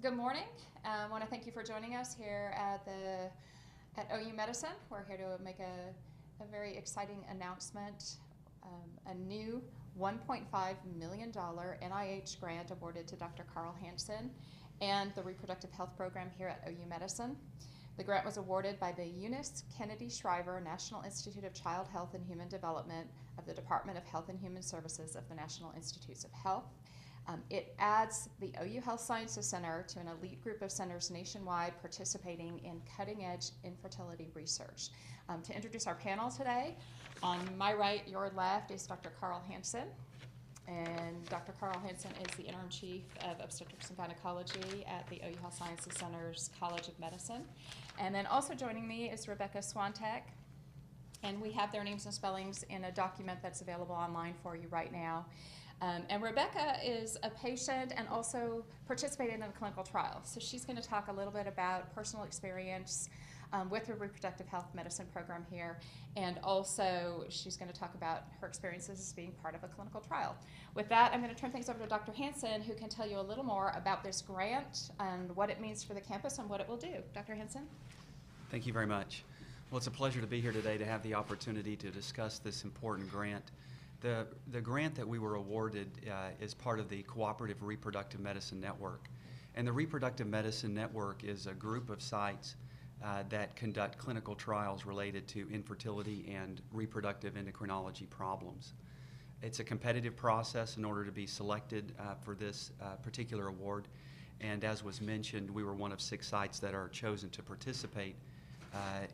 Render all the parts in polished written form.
Good morning. I want to thank you for joining us here at OU Medicine. We're here to make a very exciting announcement, a new $1.5 million NIH grant awarded to Dr. Carl Hansen and the Reproductive Health Program here at OU Medicine. The grant was awarded by the Eunice Kennedy Shriver National Institute of Child Health and Human Development of the Department of Health and Human Services of the National Institutes of Health. It adds the OU Health Sciences Center to an elite group of centers nationwide participating in cutting-edge infertility research. To introduce our panel today, on my right, your left, is Dr. Carl Hansen. And Dr. Carl Hansen is the Interim Chief of Obstetrics and Gynecology at the OU Health Sciences Center's College of Medicine. And then also joining me is Rebecca Swantek. And we have their names and spellings in a document that's available online for you right now. And Rebecca is a patient and also participated in a clinical trial. So she's going to talk a little bit about personal experience with her reproductive health medicine program here. And also she's going to talk about her experiences as being part of a clinical trial. With that, I'm going to turn things over to Dr. Hansen, who can tell you a little more about this grant and what it means for the campus and what it will do. Dr. Hansen? Thank you very much. Well, it's a pleasure to be here today to have the opportunity to discuss this important grant. The grant that we were awarded is part of the Cooperative Reproductive Medicine Network. And the Reproductive Medicine Network is a group of sites that conduct clinical trials related to infertility and reproductive endocrinology problems. It's a competitive process in order to be selected for this particular award. And as was mentioned, we were one of 6 sites that are chosen to participate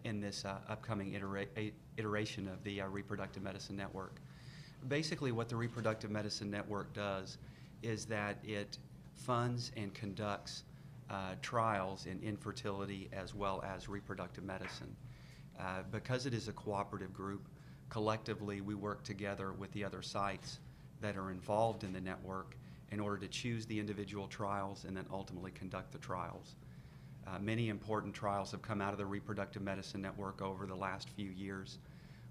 in this upcoming iteration of the Reproductive Medicine Network. Basically, what the Reproductive Medicine Network does is that it funds and conducts trials in infertility as well as reproductive medicine. Because it is a cooperative group, collectively we work together with the other sites that are involved in the network in order to choose the individual trials and then ultimately conduct the trials. Many important trials have come out of the Reproductive Medicine Network over the last few years.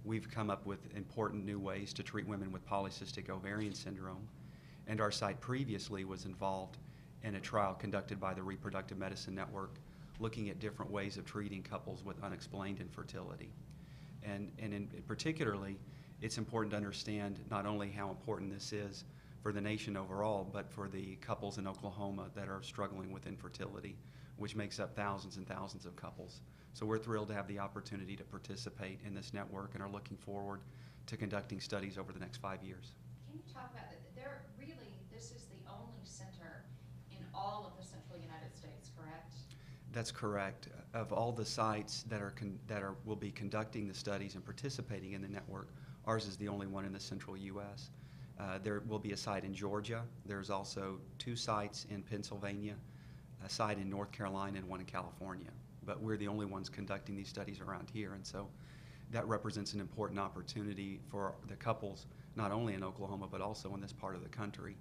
We've come up with important new ways to treat women with polycystic ovarian syndrome, and our site previously was involved in a trial conducted by the Reproductive Medicine Network looking at different ways of treating couples with unexplained infertility. And in particularly, it's important to understand not only how important this is for the nation overall, but for the couples in Oklahoma that are struggling with infertility, which makes up thousands and thousands of couples. So we're thrilled to have the opportunity to participate in this network and are looking forward to conducting studies over the next 5 years. Can you talk about that? This is the only center in all of the central United States, correct? That's correct. Of all the sites that will be conducting the studies and participating in the network, ours is the only one in the central U.S. There will be a site in Georgia. There's also 2 sites in Pennsylvania, a site in North Carolina, and one in California. But we're the only ones conducting these studies around here, and so that represents an important opportunity for the couples, not only in Oklahoma, but also in this part of the country,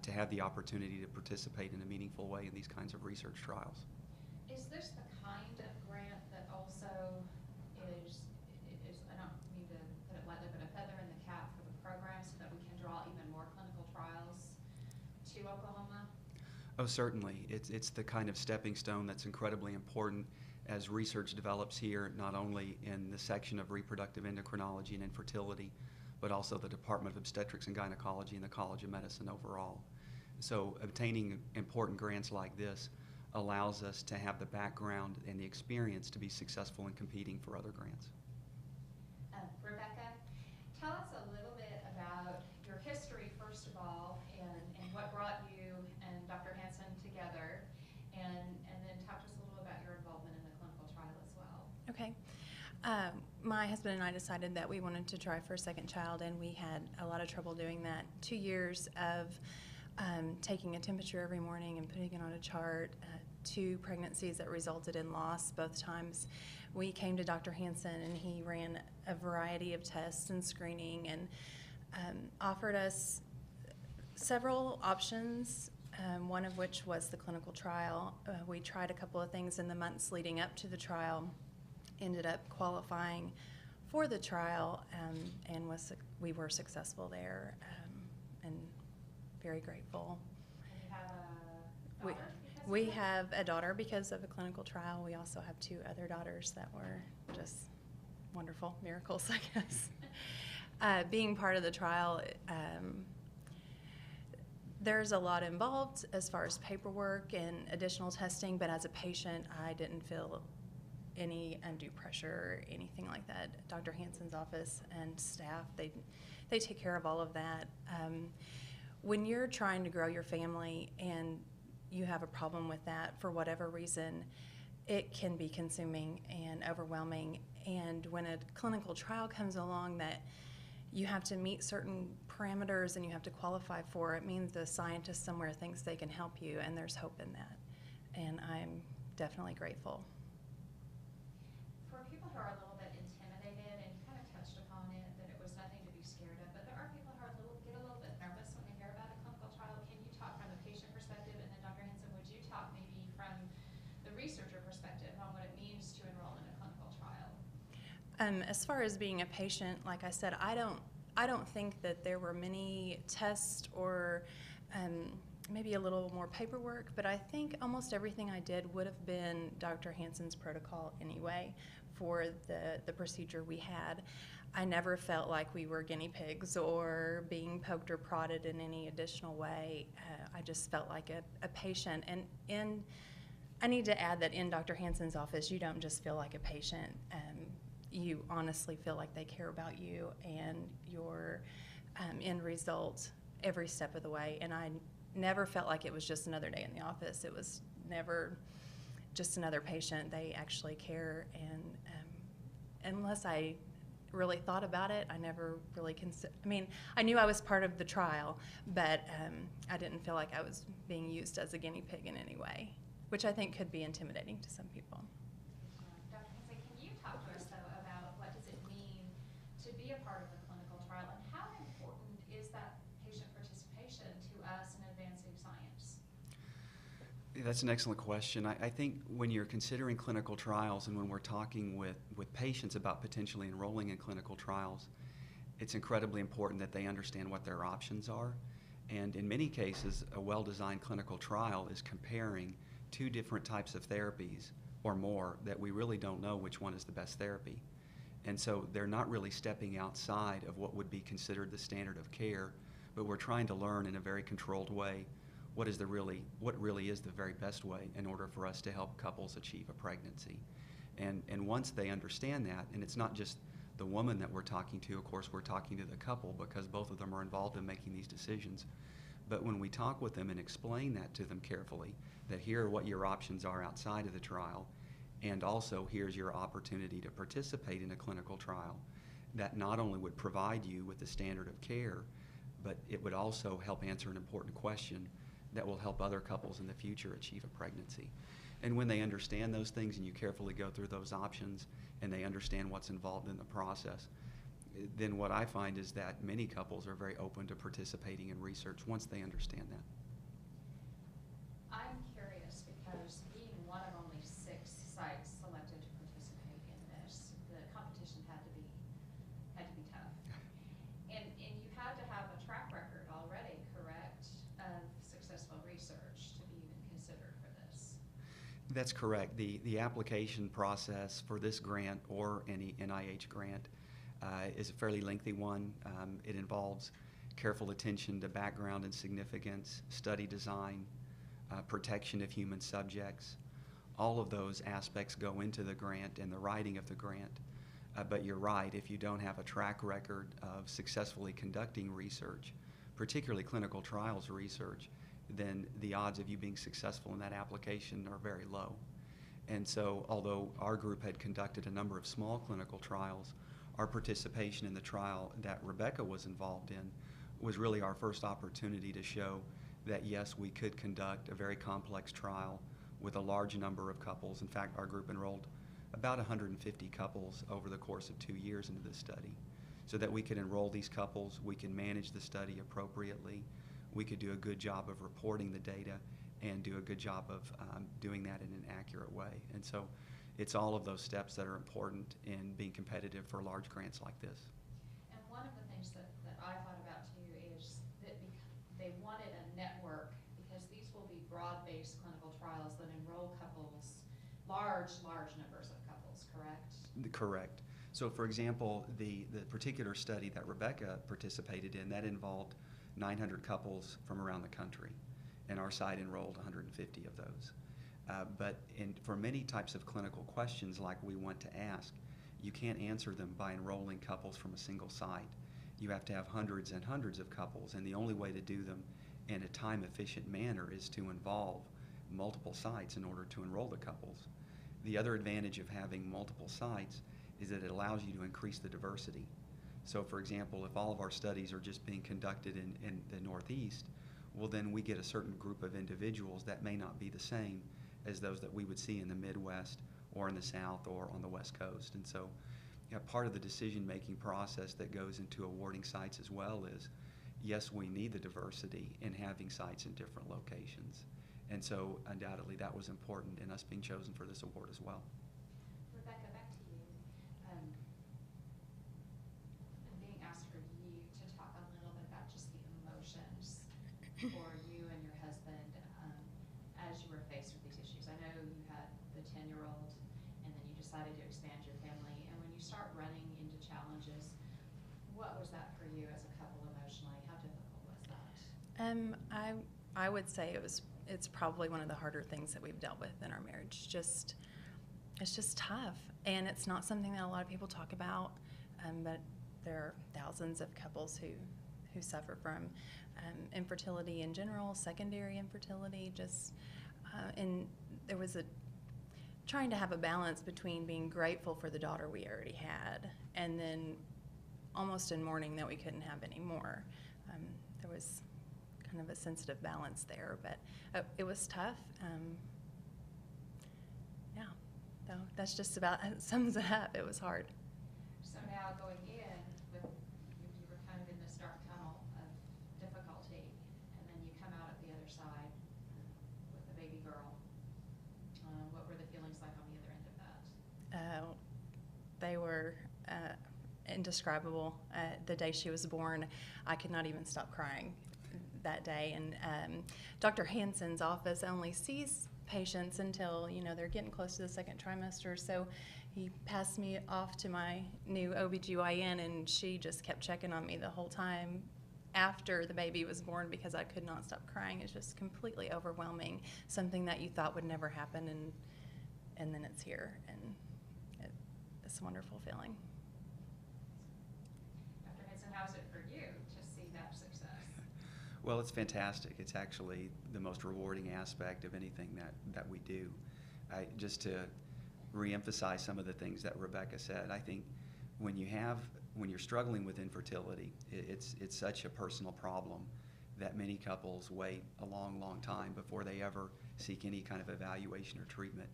to have the opportunity to participate in a meaningful way in these kinds of research trials. Is this the kind of grant that also is I don't mean to put it lightly, but a feather in the cap for the program so that we can draw even more clinical trials to Oklahoma? Oh, certainly. It's the kind of stepping stone that's incredibly important as research develops here, not only in the section of reproductive endocrinology and infertility, but also the Department of Obstetrics and Gynecology and the College of Medicine overall. So obtaining important grants like this allows us to have the background and the experience to be successful in competing for other grants. Rebecca, tell us a little bit about your history, first of all, and what brought you and Dr. Hansen together, and then talk to us a little about your involvement in the clinical trial as well. Okay. My husband and I decided that we wanted to try for a second child, and we had a lot of trouble doing that. 2 years of taking a temperature every morning and putting it on a chart, 2 pregnancies that resulted in loss both times. We came to Dr. Hansen, and he ran a variety of tests and screening and offered us several options, one of which was the clinical trial. We tried a couple of things in the months leading up to the trial, ended up qualifying for the trial, and we were successful there, and very grateful. And you have a daughter because We have a daughter because of a clinical trial. We also have 2 other daughters that were just wonderful miracles, I guess. Being part of the trial, there's a lot involved as far as paperwork and additional testing, but as a patient, I didn't feel any undue pressure or anything like that. Dr. Hansen's office and staff, they take care of all of that. When you're trying to grow your family and you have a problem with that for whatever reason, it can be consuming and overwhelming. And when a clinical trial comes along that you have to meet certain parameters and you have to qualify for, it means the scientist somewhere thinks they can help you, and there's hope in that. And I'm definitely grateful. For people who are a little bit intimidated, and you kind of touched upon it, that it was nothing to be scared of, but there are people who are get a little bit nervous when they hear about a clinical trial. Can you talk from the patient perspective, and then Dr. Hansen, would you talk maybe from the researcher perspective on what it means to enroll in a clinical trial? As far as being a patient, like I said, I don't think that there were many tests or maybe a little more paperwork, but I think almost everything I did would have been Dr. Hansen's protocol anyway for the procedure we had. I never felt like we were guinea pigs or being poked or prodded in any additional way. I just felt like a patient. And I need to add that in Dr. Hansen's office, you don't just feel like a patient. You honestly feel like they care about you and your end result every step of the way. And I never felt like it was just another day in the office. It was never just another patient. They actually care. And unless I really thought about it, I never really I knew I was part of the trial, but I didn't feel like I was being used as a guinea pig in any way, which I think could be intimidating to some people. Dr. Hansen, can you talk to us, though, about what does it mean to be a part of the clinical trial, and how important is that patient participation to us in advancing science? That's an excellent question. I think when you're considering clinical trials and when we're talking with patients about potentially enrolling in clinical trials, it's incredibly important that they understand what their options are. And in many cases, a well-designed clinical trial is comparing 2 different types of therapies or more that we really don't know which one is the best therapy. And so they're not really stepping outside of what would be considered the standard of care, but we're trying to learn in a very controlled way what really is the very best way in order for us to help couples achieve a pregnancy. And once they understand that, and it's not just the woman that we're talking to, of course we're talking to the couple because both of them are involved in making these decisions. But when we talk with them and explain that to them carefully, that here are what your options are outside of the trial, and also here's your opportunity to participate in a clinical trial, that not only would provide you with the standard of care, but it would also help answer an important question that will help other couples in the future achieve a pregnancy. And when they understand those things and you carefully go through those options and they understand what's involved in the process, then what I find is that many couples are very open to participating in research once they understand that. I'm curious because being one of only 6 sites selected to participate in this, the competition had to be tough. And you had to have a track record already, correct, of successful research to be even considered for this? That's correct. The application process for this grant or any NIH grant is a fairly lengthy one. It involves careful attention to background and significance, study design, protection of human subjects. All of those aspects go into the grant and the writing of the grant. But you're right, if you don't have a track record of successfully conducting research, particularly clinical trials research, then the odds of you being successful in that application are very low. And so although our group had conducted a number of small clinical trials, our participation in the trial that Rebecca was involved in was really our first opportunity to show that yes, we could conduct a very complex trial with a large number of couples. In fact, our group enrolled about 150 couples over the course of 2 years into this study, so that we could enroll these couples, we can manage the study appropriately, we could do a good job of reporting the data, and do a good job of doing that in an accurate way. And so it's all of those steps that are important in being competitive for large grants like this. And one of the things that I thought about too is that they wanted a network, because these will be broad-based clinical trials large numbers of couples, correct? Correct. So for example, the particular study that Rebecca participated in, that involved 900 couples from around the country, and our site enrolled 150 of those. But for many types of clinical questions like we want to ask, you can't answer them by enrolling couples from a single site. You have to have hundreds and hundreds of couples, and the only way to do them in a time-efficient manner is to involve multiple sites in order to enroll the couples. The other advantage of having multiple sites is that it allows you to increase the diversity. So for example, if all of our studies are just being conducted in the Northeast, well then we get a certain group of individuals that may not be the same as those that we would see in the Midwest or in the South or on the West Coast. And so part of the decision-making process that goes into awarding sites as well is, yes, we need the diversity in having sites in different locations. And so undoubtedly that was important in us being chosen for this award as well. Rebecca, back to you. I'm being asked for you to talk a little bit about just the emotions for you and your husband as you were faced with these issues. I know you had the 10-year-old and then you decided to expand your family. And when you start running into challenges, what was that for you as a couple emotionally? How difficult was that? I would say it's probably one of the harder things that we've dealt with in our marriage. It's just tough, and it's not something that a lot of people talk about. But there are thousands of couples who suffer from infertility in general, secondary infertility. And there was trying to have a balance between being grateful for the daughter we already had, and then almost in mourning that we couldn't have any more. There was kind of a sensitive balance there, but it was tough. Yeah, so that's just about sums it up. It was hard. So now going in, you were kind of in this dark tunnel of difficulty, and then you come out at the other side with a baby girl. What were the feelings like on the other end of that? They were indescribable. The day she was born, I could not even stop crying that day. And Dr. Hansen's office only sees patients until they're getting close to the second trimester. So he passed me off to my new OBGYN, and she just kept checking on me the whole time after the baby was born because I could not stop crying. It's just completely overwhelming. Something that you thought would never happen, and then it's here, and it's a wonderful feeling. Dr. Hansen, how's it for you to see that success? Well, it's fantastic. It's actually the most rewarding aspect of anything that we do. Just to reemphasize some of the things that Rebecca said, I think when you're struggling with infertility, it's such a personal problem that many couples wait a long time before they ever seek any kind of evaluation or treatment.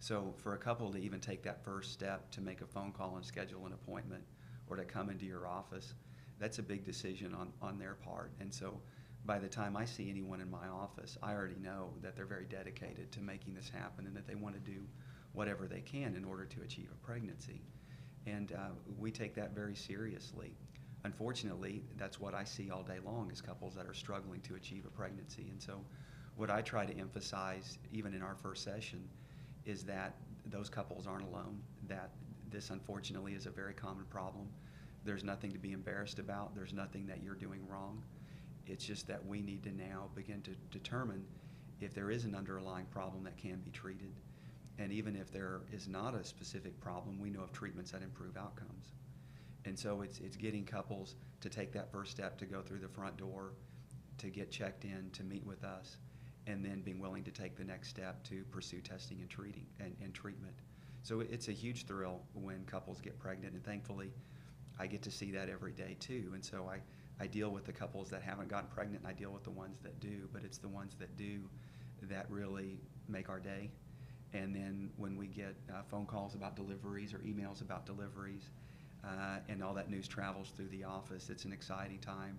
So for a couple to even take that first step to make a phone call and schedule an appointment or to come into your office, that's a big decision on their part. And so by the time I see anyone in my office, I already know that they're very dedicated to making this happen and that they want to do whatever they can in order to achieve a pregnancy. And we take that very seriously. Unfortunately, that's what I see all day long is couples that are struggling to achieve a pregnancy. And so what I try to emphasize, even in our first session, is that those couples aren't alone, that this unfortunately is a very common problem. There's nothing to be embarrassed about. There's nothing that you're doing wrong. It's just that we need to now begin to determine if there is an underlying problem that can be treated. And even if there is not a specific problem, we know of treatments that improve outcomes. And so it's getting couples to take that first step to go through the front door, to get checked in, to meet with us, and then being willing to take the next step to pursue testing and treatment. So it's a huge thrill when couples get pregnant, and thankfully I get to see that every day too. And so I deal with the couples that haven't gotten pregnant, and I deal with the ones that do, but it's the ones that do that really make our day. And then when we get phone calls about deliveries or emails about deliveries, and all that news travels through the office, it's an exciting time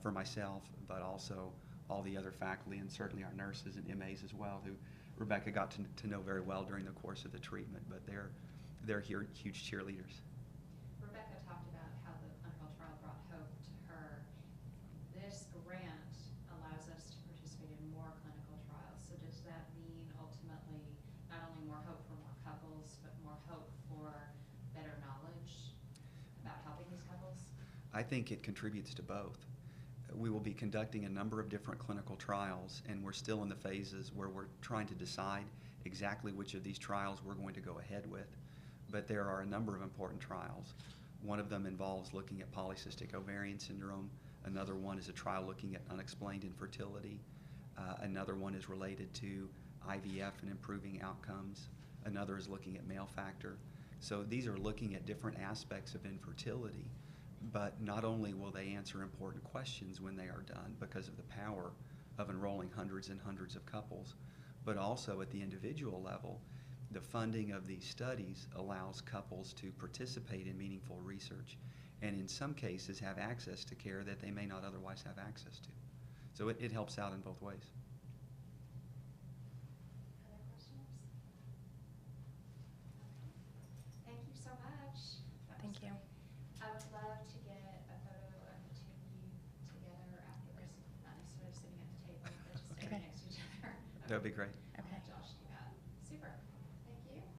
for myself, but also all the other faculty and certainly our nurses and MAs as well, who Rebecca got to know very well during the course of the treatment, but they're here, huge cheerleaders. Rebecca talked about how the clinical trial brought hope to her. This grant allows us to participate in more clinical trials. So does that mean ultimately not only more hope for I think it contributes to both. We will be conducting a number of different clinical trials, and we're still in the phases where we're trying to decide exactly which of these trials we're going to go ahead with. But there are a number of important trials. One of them involves looking at polycystic ovarian syndrome. Another one is a trial looking at unexplained infertility. Another one is related to IVF and improving outcomes. Another is looking at male factor. So these are looking at different aspects of infertility, but not only will they answer important questions when they are done because of the power of enrolling hundreds and hundreds of couples, but also at the individual level, the funding of these studies allows couples to participate in meaningful research and in some cases have access to care that they may not otherwise have access to. So it helps out in both ways. Other questions? Okay. Thank you so much. That was Thank you. great. I would love to get a photo of the two of you together after this, not necessarily sitting at the table, but just standing Okay. next to each other. That would be great.